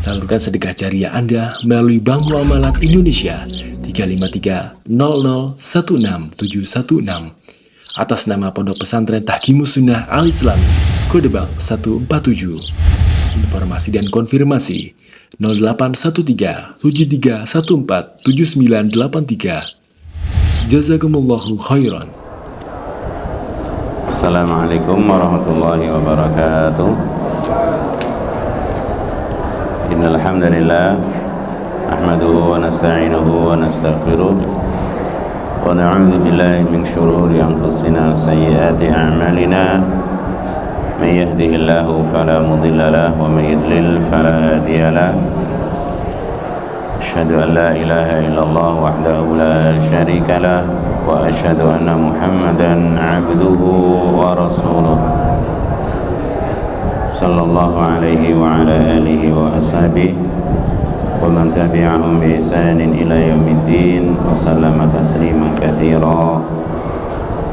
Salurkan sedekah jariah Anda melalui Bank Muamalat Indonesia 35300161716 atas nama Pondok Pesantren Tahkimus Sunnah Al-Islami, kode bank 147. Informasi dan konfirmasi 0813-7314-7983. Jazakumullahu khairan. Assalamualaikum warahmatullahi wabarakatuh. Innal hamdalillah nahmaduhu wa nasta'inuhu wa nastaghfiruh wa na'udzu billahi min shururi anfusina wa sayyiati a'malina. May yahdihillahu fala mudilla lahu wa may yudlil fala hadiya lahu. Asyhadu an la ilaha illallah wahdahu la syarika lah wa asyhadu anna Muhammadan 'abduhu wa rasuluh. Sallallahu alaihi wa ala alihi wa ashabihi wa man tabi'ahum bi ihsanin ila yaumiddin wa sallama tasliman katsira.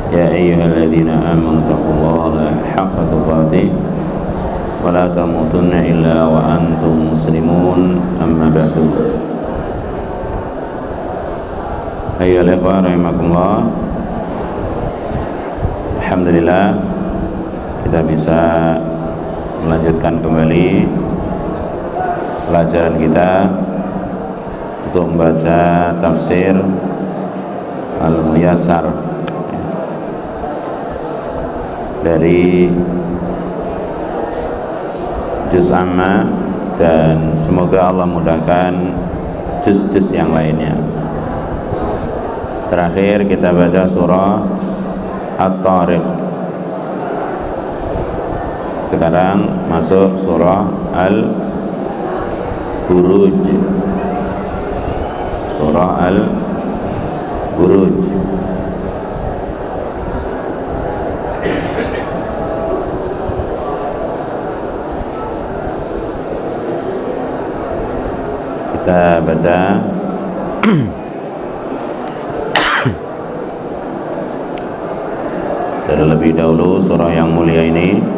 Ya ayyuhalladzina amanu taqullaha haqqa tuqatih wa la tamutunna illa wa antum muslimun. Amma ba'du. Ayyuhal ikhwan rahimakumullah. Alhamdulillah kita bisa melanjutkan kembali pelajaran kita untuk membaca tafsir Al-Muyassar dari juz amma, dan semoga Allah mudahkan juz-juz yang lainnya. Terakhir kita baca surah At-Tariq. Sekarang masuk surah Al-Buruj. Surah Al-Buruj. Kita baca terlebih dahulu surah yang mulia ini.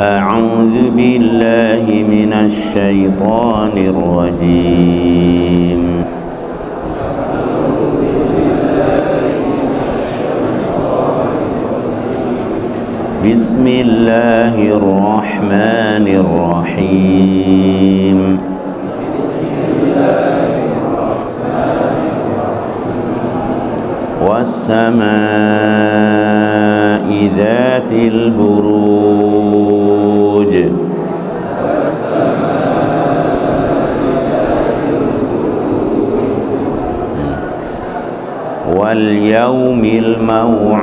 A'udzu billahi minasy syaithanir rajim. Bismillahirrahmanirrahim. Was-samaa'i dzatil buruj. Wal yaumil maw'ud.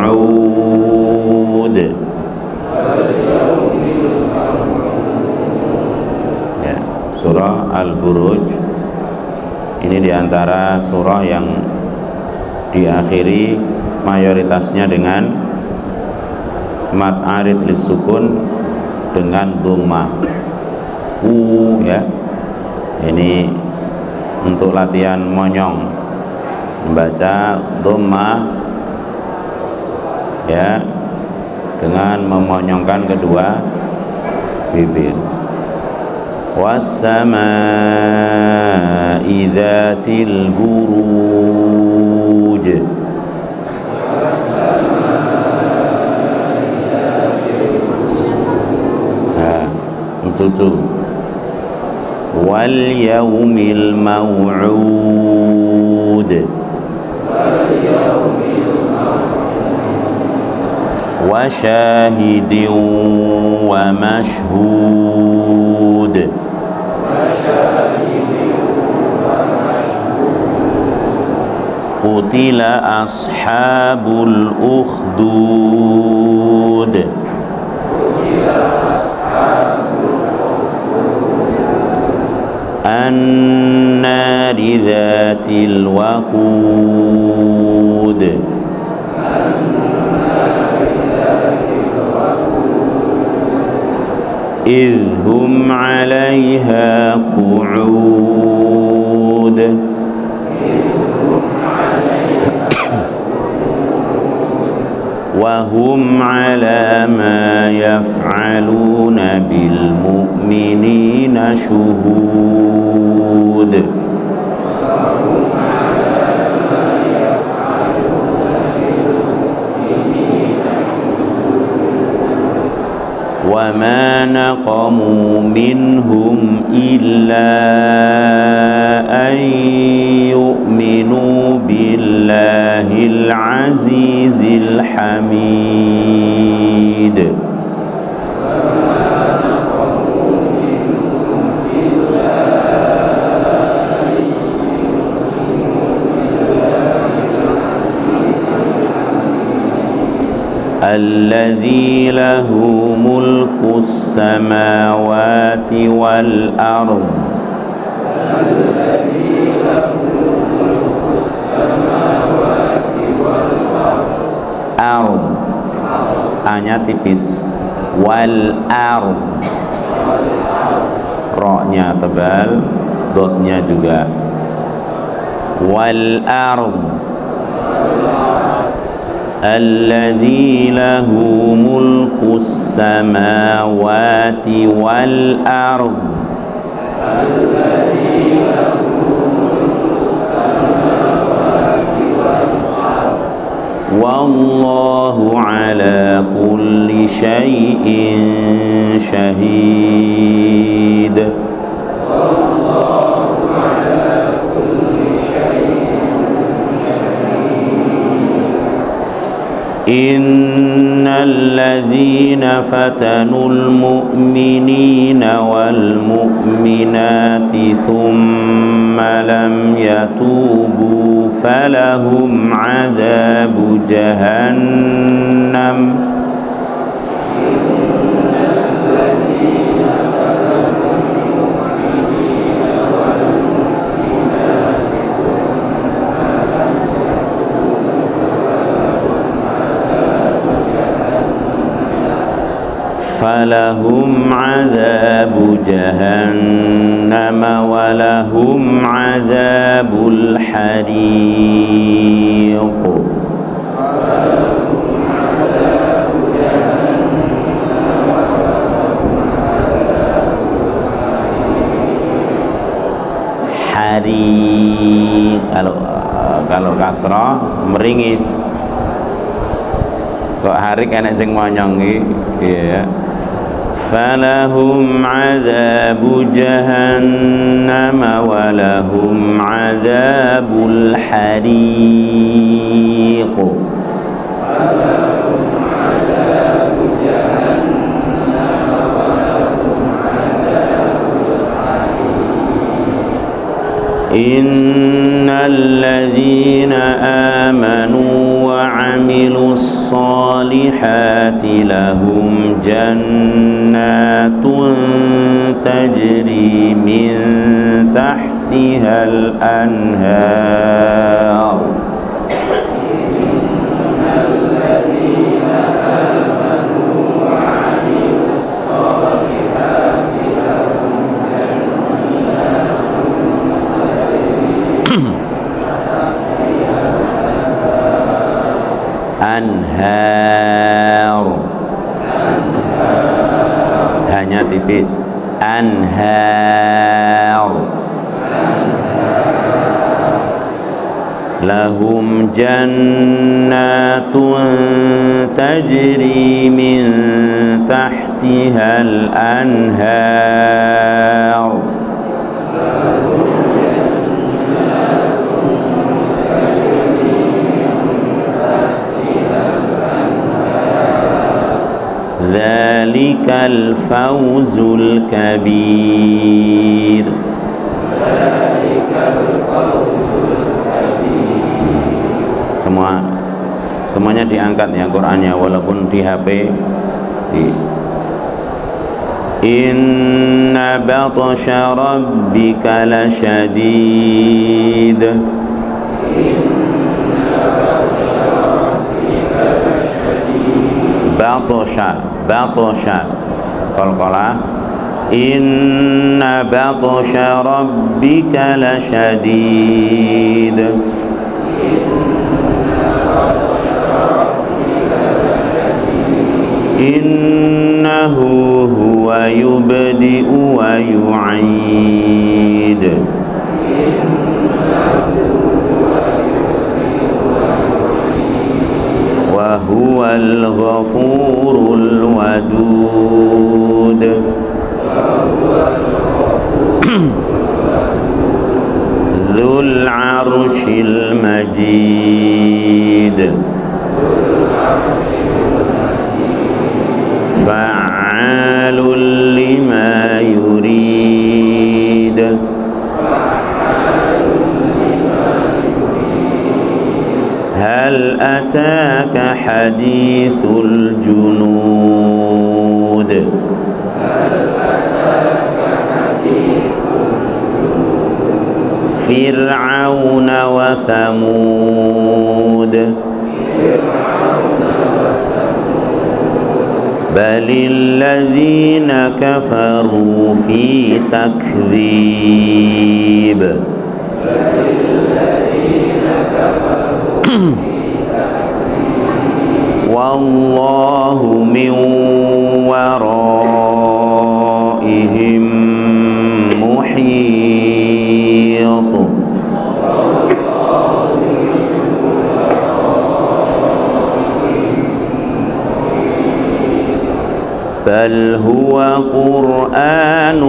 Ya, surah Al-Buruj ini diantara surah yang diakhiri mayoritasnya dengan mad arid lisukun dengan dhammah ya. Ini untuk latihan monyong, membaca dhammah ya, dengan memonyongkan kedua bibir. Was-samaa'i dzatil buruj. Tujuh. Wal yaumil maw'ud. Wa syahidin wa mashhud. Qutila ashabul ukhdud. An-nari dzatil waqud. Idhum 'alaiha qu'ud. Wa hum 'ala ma yaf'alun بالمؤمنين شهود وما نقموا منهم إلا أن يؤمنوا بالله العزيز الحميد الذي له ملك السماوات والأرض أرض A-nya tipis wal ard ro-nya tebal dot-nya juga wal ard الذي له ملك السماوات والأرض والله على كل شيء شهيد إن الذين فتنوا المؤمنين والمؤمنات ثم لم يتوبوا فلهم عذاب جهنم فلهم عذاب جهنم ولهم عذاب الحريق Harik kalau kasrah meringis kok harik enak sing monyong ya falahum adzabu jahannam walahum adzabul hariq innal ladzina amanu wa 'amilus solihati lahum jannatun tajri min tahtihal anhar anhar hanya tipis anhar lahum jannatun tajri min tahtihal anhar Dzalikal fawzul kabir. Semuanya diangkat ya Qur'annya, walaupun di HP Inna batsha rabbika lasyadid. Batsha qalqalah inna batsha rabbika lasyadid. Innahu ويبدئ ويعيد وهو الغفور الودود ذو العرش المجيد فعال لما يريد هل أتاك حديث الجنود فرعون وثمود بل الذين كفروا في تكذيب والله من ورائهم محيط بل هو قرآن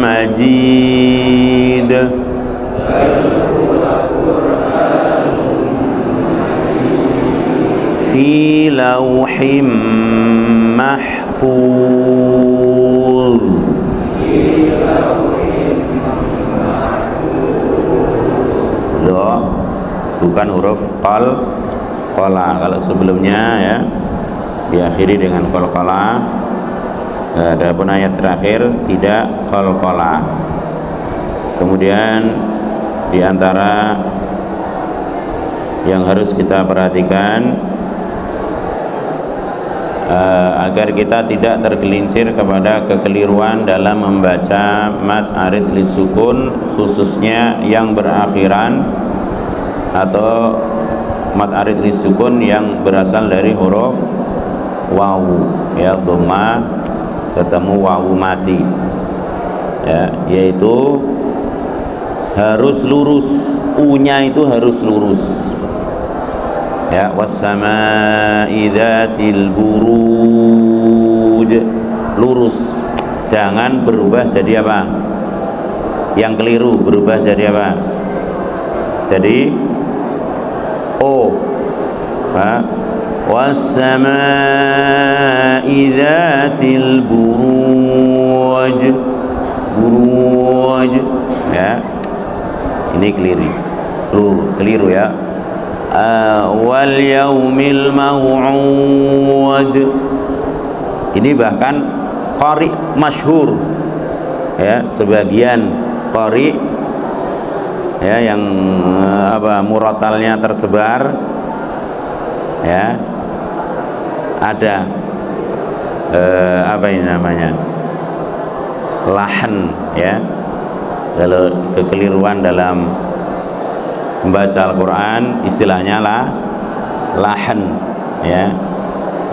مجيد في لوح محفوظ Zo bukan huruf kola. Kalau sebelumnya ya diakhiri dengan kola. Adapun ayat terakhir tidak kola. Kemudian diantara yang harus kita perhatikan agar kita tidak tergelincir kepada kekeliruan dalam membaca mad arid lisukun, khususnya yang berakhiran atau mad arid lisukun yang berasal dari huruf wawu ya, dhamma ketemu wawu mati ya, yaitu harus lurus, u-nya itu harus lurus ya, wassama'i dzatil buruj, lurus, jangan berubah jadi apa? Yang keliru berubah jadi apa? Jadi o, wassama'i dzatil buruj, ya, ini keliru ya. Wal yaumil maw'ud, ini bahkan qari masyhur ya, sebagian qari ya yang muratalnya tersebar ya, ada apa ini namanya, lahan ya, kalau kekeliruan dalam membaca Al-Quran istilahnya lahan ya,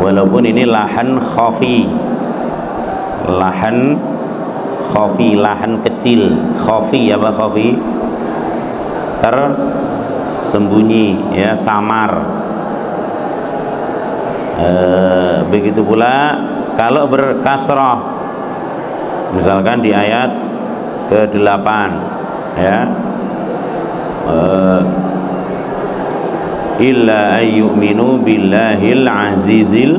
walaupun ini lahan khafi, lahan kecil, khafi apa khafi, tersembunyi ya, samar. Begitu pula kalau berkasrah, misalkan di ayat ke-8 ya, illa ayyuminu billahil azizil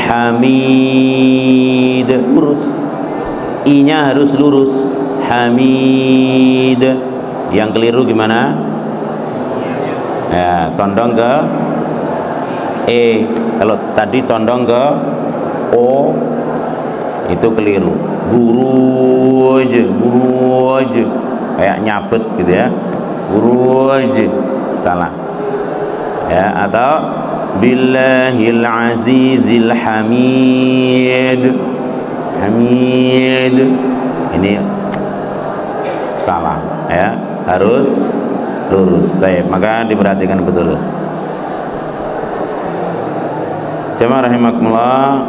hamid, lurus, i-nya harus lurus, hamid. Yang keliru gimana ya, condong ke e, kalau tadi condong ke o itu keliru, buruj kayak nyabet gitu ya, buruj salah ya, atau billahil azizil hamid, ini salah ya, harus lurus. Baik, maka diperhatikan betul. Jemaah rahimakumullah,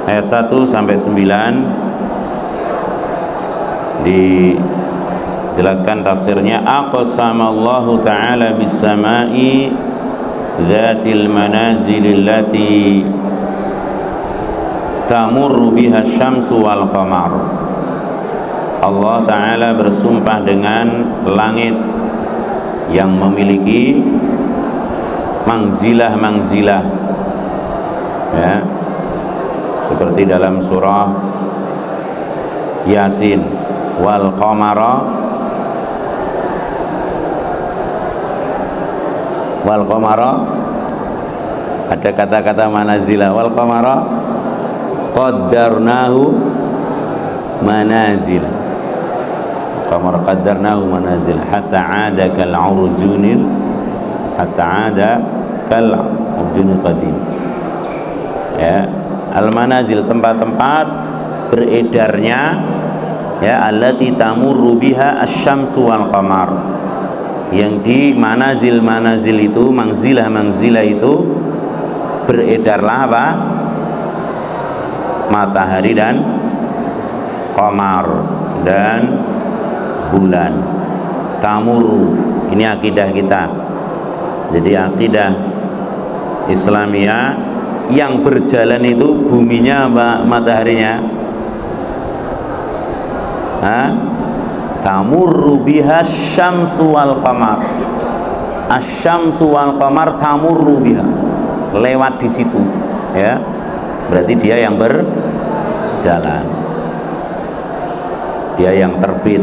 ayat 1 sampai 9 dijelaskan tafsirnya. Aqsamallahu ta'ala bis sama'i dzatil manazil allati tamurru biha syamsu wal qamar. Allah Ta'ala bersumpah dengan langit yang memiliki mangzilah-mangzilah, ya, seperti dalam surah Yasin, wal qamara ada kata-kata manazila, wal qamara qaddarnahu manazil, qamara qaddarnahu manazil hatta ada kal urjunil qadim, ya. Al manazil, tempat-tempat beredarnya, ya, allati tamurru biha asy-syamsu wal qamar, yang di manazil itu, mangzilah itu beredarlah apa? Matahari dan qamar dan bulan. Tamurru, ini akidah kita. Jadi akidah Islamiyah, yang berjalan itu buminya apa mataharinya? Tamurru biha syamsu wal qamar. Asy-syamsu wal qamar tamurru biha, lewat di situ, ya. Berarti dia yang berjalan, dia yang terbit,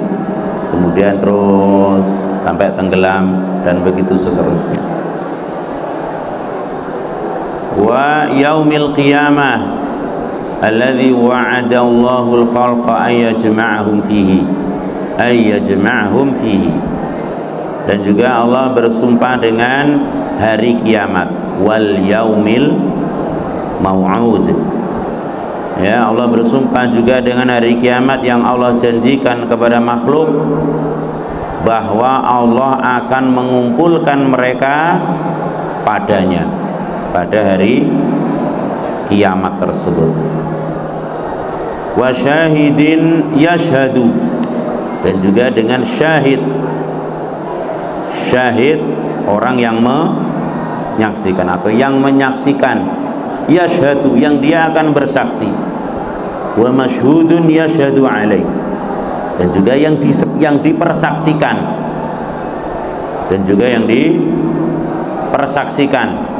kemudian terus sampai tenggelam, dan begitu seterusnya. Wa yaumil qiyamah alladzi wa'ada Allahul khalqa ay yajma'ahum fihi, dan juga Allah bersumpah dengan hari kiamat, wal yaumil mau'ud, ya. Allah bersumpah juga dengan hari kiamat yang Allah janjikan kepada makhluk, bahwa Allah akan mengumpulkan mereka padanya pada hari kiamat tersebut. Wa syahidin yashhadu, dan juga dengan syahid orang yang menyaksikan atau yang menyaksikan, yashhadu, yang dia akan bersaksi. Wa masyhudun yashhadu alaih, dan juga yang dipersaksikan, dan juga yang dipersaksikan.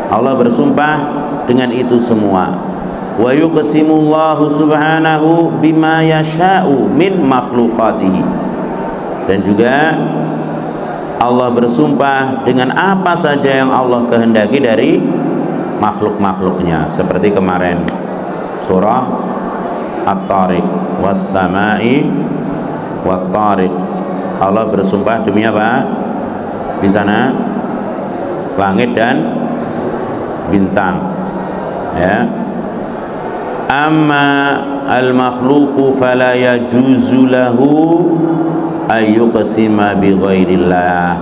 Allah bersumpah dengan itu semua. Wa yuqsimullahu subhanahu bima yasha'u min makhluqatihi, dan juga Allah bersumpah dengan apa saja yang Allah kehendaki dari makhluk-makhluknya, seperti kemarin surah At-Tariq, was-sama'i wat-tariq. Allah bersumpah demi apa? Di sana langit dan bintang, ya. Amma al-makhluqu fala yajuzu lahu ayyuqsima bi ghairillah,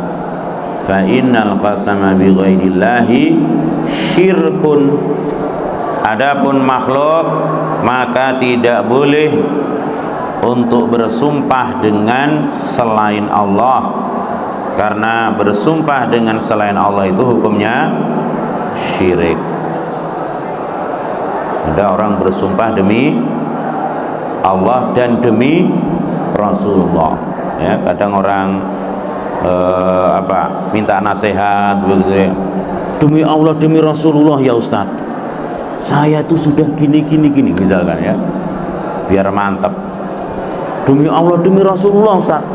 fa innal qasama bi ghairillahi syirkun. Adapun makhluk, maka tidak boleh untuk bersumpah dengan selain Allah, karena bersumpah dengan selain Allah itu hukumnya syirik. Ada orang bersumpah demi Allah dan demi Rasulullah, ya. Kadang orang minta nasihat begitu, ya. Demi Allah, demi Rasulullah ya Ustaz, saya itu sudah gini misalkan, ya, biar mantap. Demi Allah, demi Rasulullah Ustaz,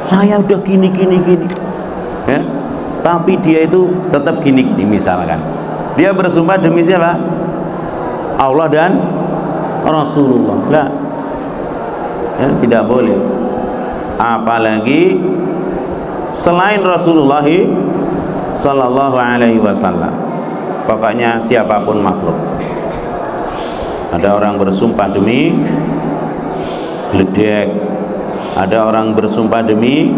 saya udah gini, ya. Tapi dia itu tetap gini misalkan. Dia bersumpah demi siapa? Allah dan Rasulullah. Lah, ya, tidak boleh. Apalagi selain Rasulullah sallallahu alaihi wasallam. Pokoknya siapapun makhluk. Ada orang bersumpah demi gledek, ada orang bersumpah demi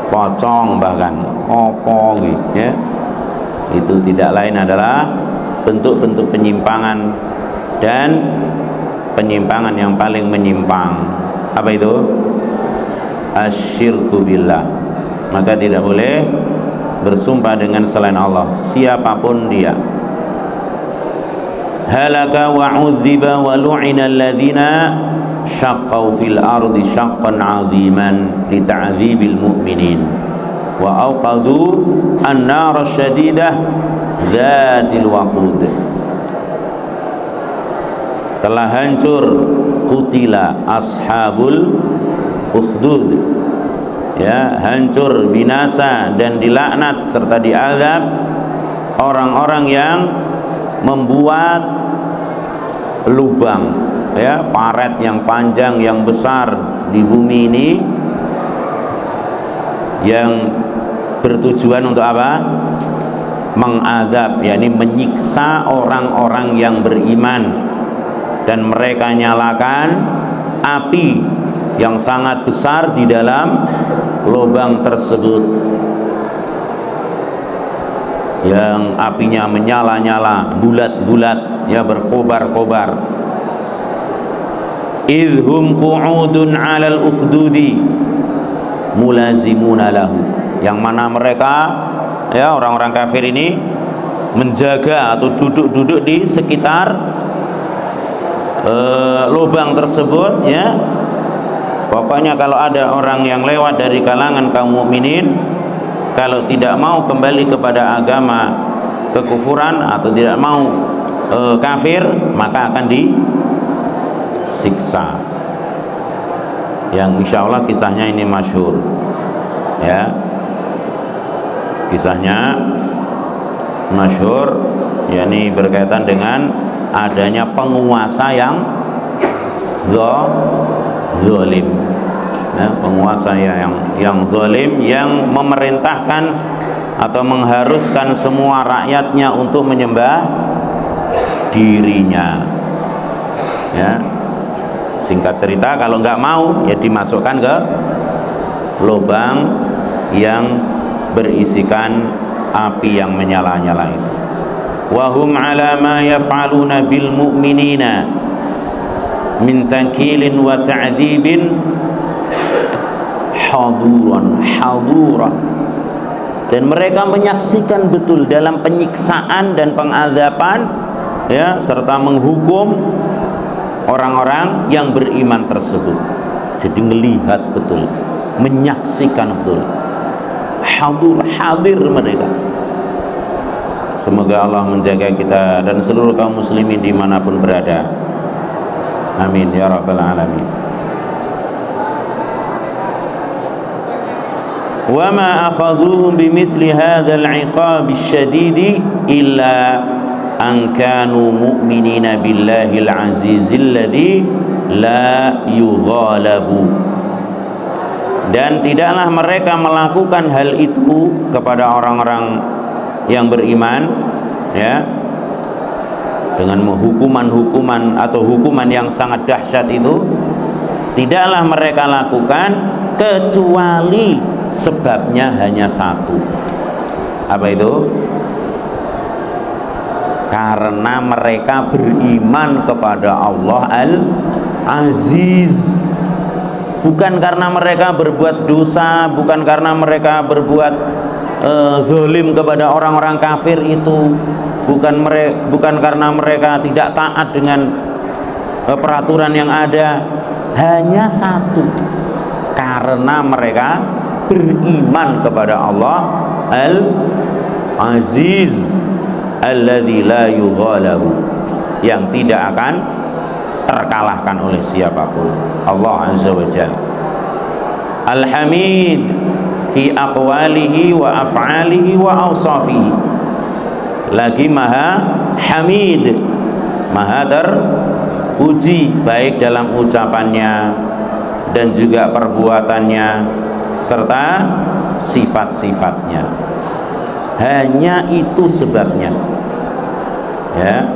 pocong, bahkan opo gitu, ya. Itu tidak lain adalah bentuk-bentuk penyimpangan dan penyimpangan yang paling menyimpang. Apa itu? Asyirku billah. Maka tidak boleh bersumpah dengan selain Allah, siapapun dia. Halaka wa udhiba wa lu'ina alladhina syaqqau fil ardi syaqqan 'aziman li ta'dzibil mu'minin wa awqadu an-nar syadidah dzatil waqud. Telah hancur, qutila ashabul ukhdud, ya, hancur, binasa dan dilaknat serta diazab orang-orang yang membuat lubang, ya, paret yang panjang yang besar di bumi ini yang bertujuan untuk apa? Mengazab, yakni menyiksa orang-orang yang beriman, dan mereka nyalakan api yang sangat besar di dalam lubang tersebut, yang apinya menyala-nyala, bulat-bulat, ya, berkobar-kobar. Idhum qu'udun 'alal ukhdudi mulazimuna lahu, yang mana mereka, ya, orang-orang kafir ini menjaga atau duduk-duduk di sekitar lubang tersebut, ya. Pokoknya kalau ada orang yang lewat dari kalangan kaum mukminin, kalau tidak mau kembali kepada agama kekufuran atau tidak mau kafir, maka akan disiksa. Yang insya Allah kisahnya ini masyhur, ya, kisahnya masyhur, yakni berkaitan dengan adanya penguasa yang zalim, ya, penguasa yang zalim, yang memerintahkan atau mengharuskan semua rakyatnya untuk menyembah dirinya, ya. Singkat cerita, kalau nggak mau, ya dimasukkan ke lubang yang berisikan api yang menyala-nyala itu. Wahum ala ma yaf'aluna bil mu'minina min tankilin wa ta'dzibin hadura, dan mereka menyaksikan betul dalam penyiksaan dan pengazaban, ya, serta menghukum orang-orang yang beriman tersebut. Jadi melihat betul, menyaksikan betul, hadir mereka. Semoga Allah menjaga kita dan seluruh kaum muslimin dimanapun berada. Amin ya rabbal alamin. Wa ma akhadhuhum bimithli hadzal 'iqab asy-syadid illa an kanu mu'minina billahil azizil ladzi la yughalabu. Dan tidaklah mereka melakukan hal itu kepada orang-orang yang beriman, ya, dengan hukuman-hukuman atau hukuman yang sangat dahsyat itu, tidaklah mereka lakukan kecuali sebabnya hanya satu. Apa itu? Karena mereka beriman kepada Allah Al-Aziz, bukan karena mereka berbuat dosa, bukan karena mereka berbuat zalim kepada orang-orang kafir itu, bukan karena mereka tidak taat dengan peraturan yang ada. Hanya satu, karena mereka beriman kepada Allah Al-Aziz alladzi la yughalabu, yang tidak akan terkalahkan oleh siapapun, Allah Azza wa Jalla. Al-Hamid fi aqwalihi wa af'alihi wa awsafihi, lagi maha hamid, maha terpuji baik dalam ucapannya dan juga perbuatannya serta sifat-sifatnya. Hanya itu sebabnya, ya,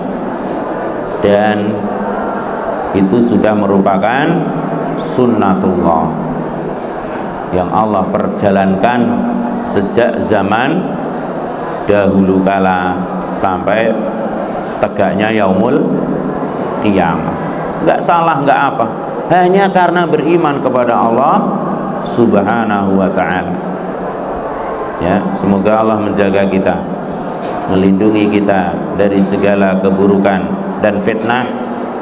dan itu sudah merupakan sunnatullah yang Allah perjalankan sejak zaman dahulu kala sampai tegaknya yaumul kiamat. Enggak salah, enggak apa, hanya karena beriman kepada Allah Subhanahu wa ta'ala. Ya, semoga Allah menjaga kita, melindungi kita dari segala keburukan dan fitnah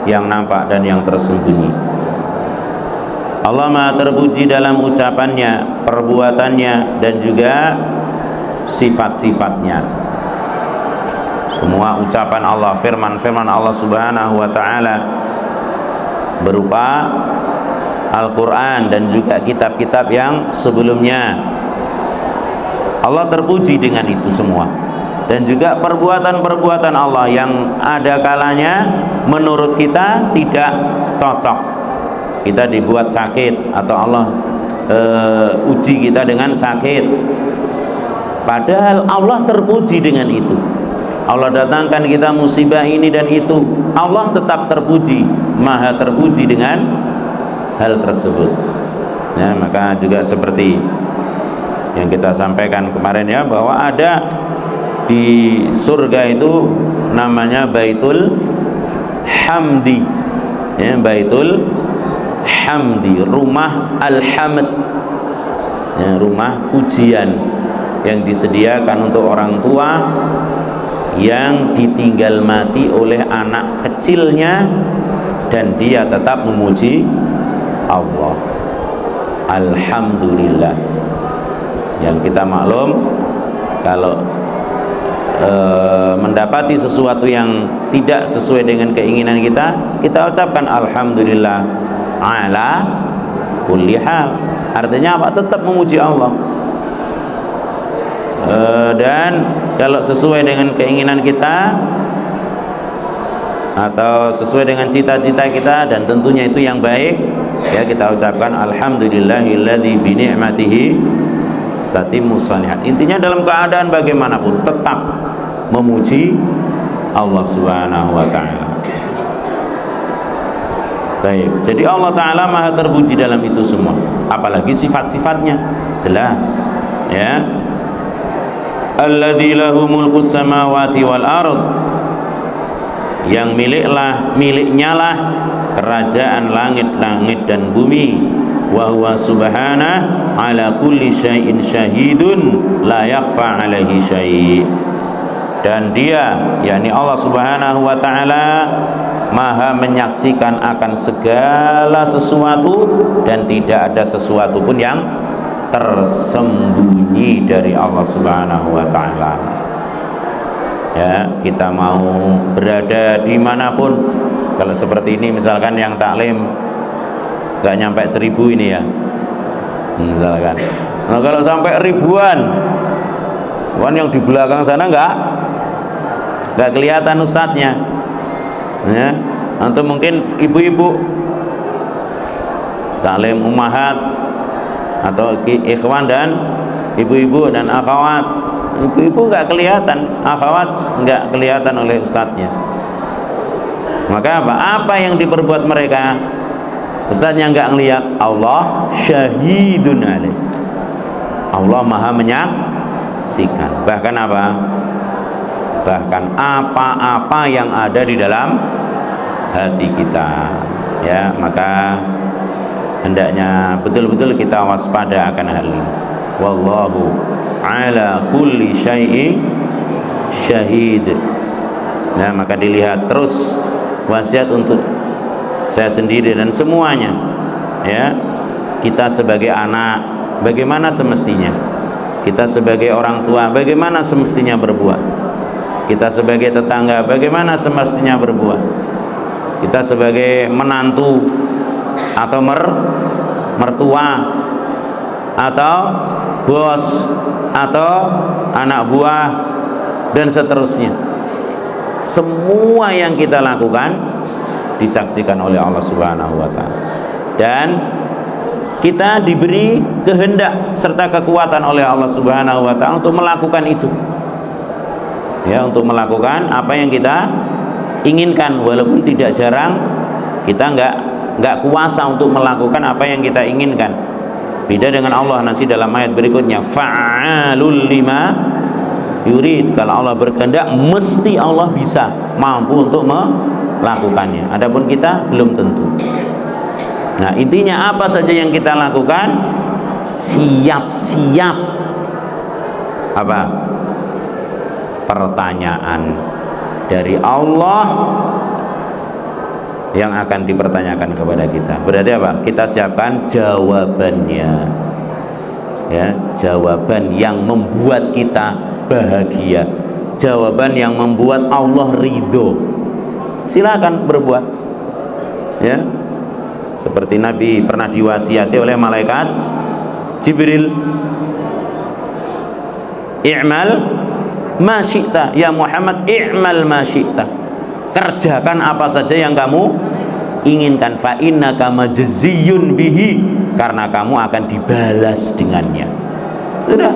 yang nampak dan yang tersembunyi. Allah Maha terpuji dalam ucapannya, perbuatannya, dan juga sifat-sifatnya. Semua ucapan Allah, firman-firman Allah Subhanahu wa ta'ala berupa Al-Quran dan juga kitab-kitab yang sebelumnya. Allah terpuji dengan itu semua. Dan juga perbuatan-perbuatan Allah yang ada kalanya menurut kita tidak cocok. Kita dibuat sakit atau Allah uji kita dengan sakit. Padahal Allah terpuji dengan itu. Allah datangkan kita musibah ini dan itu, Allah tetap terpuji, maha terpuji dengan hal tersebut. Ya, maka juga seperti yang kita sampaikan kemarin ya, bahwa ada di surga itu namanya Baitul Hamdi, ya, Baitul Hamdi, rumah Al-Hamd, ya, rumah pujian yang disediakan untuk orang tua yang ditinggal mati oleh anak kecilnya dan dia tetap memuji Allah. Alhamdulillah. Yang kita maklum, kalau mendapati sesuatu yang tidak sesuai dengan keinginan kita, kita ucapkan alhamdulillah ala kulli hal. Artinya apa? Tetap memuji Allah. Dan kalau sesuai dengan keinginan kita atau sesuai dengan cita-cita kita, dan tentunya itu yang baik, ya, kita ucapkan alhamdulillahilladzi bi ni'matihi tatimmus shalihat. Intinya dalam keadaan bagaimanapun tetap memuji Allah Subhanahu wa ta'ala. Baik. Jadi Allah Ta'ala maha terpuji dalam itu semua. Apalagi sifat-sifatnya jelas, ya. Alladzi lahu mulkus samawati wal ard, yang miliknya lah kerajaan langit-langit dan bumi. Wa huwa subhanahu ala kulli syai'in syahidun la yakhfa alaihi syai'. Dan dia, yakni Allah Subhanahu wa ta'ala, maha menyaksikan akan segala sesuatu dan tidak ada sesuatu pun yang tersembunyi dari Allah Subhanahu wa ta'ala. Ya, kita mau berada dimanapun, kalau seperti ini misalkan yang taklim gak nyampe 1000 ini ya misalkan, nah kalau sampai ribuan kan yang di belakang sana nggak kelihatan ustadznya, ya. Atau mungkin ibu-ibu taklim ummahat atau ikhwan dan ibu-ibu dan akhwat, ibu-ibu nggak kelihatan, akhwat nggak kelihatan oleh ustadznya. Maka apa yang diperbuat mereka, ustadznya nggak ngelihat, Allah syahidun alaih, Allah maha menyaksikan. Bahkan apa? Bahkan apa-apa yang ada di dalam hati kita, ya. Maka hendaknya betul-betul kita waspada akan hal ini. Wallahu ala kulli syai'in syahid. Nah, maka dilihat terus wasiat untuk saya sendiri dan semuanya, ya. Kita sebagai anak bagaimana semestinya, kita sebagai orang tua bagaimana semestinya berbuat, kita sebagai tetangga bagaimana semestinya berbuat, kita sebagai menantu atau mertua atau bos atau anak buah dan seterusnya. Semua yang kita lakukan disaksikan oleh Allah Subhanahu wa ta'ala, dan kita diberi kehendak serta kekuatan oleh Allah Subhanahu wa ta'ala untuk melakukan itu, ya, untuk melakukan apa yang kita inginkan. Walaupun tidak jarang kita nggak kuasa untuk melakukan apa yang kita inginkan. Beda dengan Allah nanti dalam ayat berikutnya, fa'alul lima yurid. Kalau Allah berkehendak, mesti Allah bisa mampu untuk melakukannya. Adapun kita belum tentu. Nah, intinya apa saja yang kita lakukan, siap-siap apa? Pertanyaan dari Allah yang akan dipertanyakan kepada kita. Berarti apa? Kita siapkan jawabannya. Ya, jawaban yang membuat kita bahagia, jawaban yang membuat Allah ridho. Silakan berbuat. Ya. Seperti Nabi pernah diwasiati oleh malaikat Jibril, "I'mal ma syi'ta ya Muhammad, i'mal ma syi'ta." Kerjakan apa saja yang kamu inginkan, fa innaka majziyun bihi, karena kamu akan dibalas dengannya. Sudah.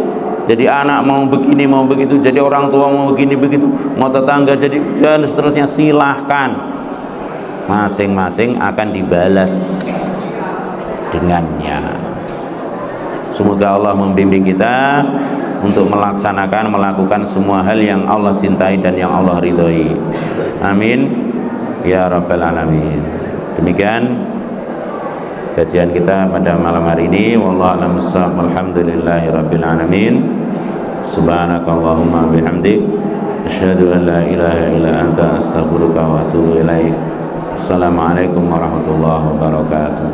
Jadi anak mau begini mau begitu, jadi orang tua mau begini begitu, mau tetangga jadi dan seterusnya, silahkan. Masing-masing akan dibalas dengannya. Semoga Allah membimbing kita untuk melakukan semua hal yang Allah cintai dan yang Allah ridhoi. Amin ya rabbal alamin. Demikian kajian kita pada malam hari ini. Wallahu a'lam bissawab. Alhamdulillahirabbil alamin. Subhanakallahumma bihamdik, asyhadu an la ilaha illa anta, astaghfiruka wa atubu ilaik. Assalamualaikum warahmatullahi wabarakatuh.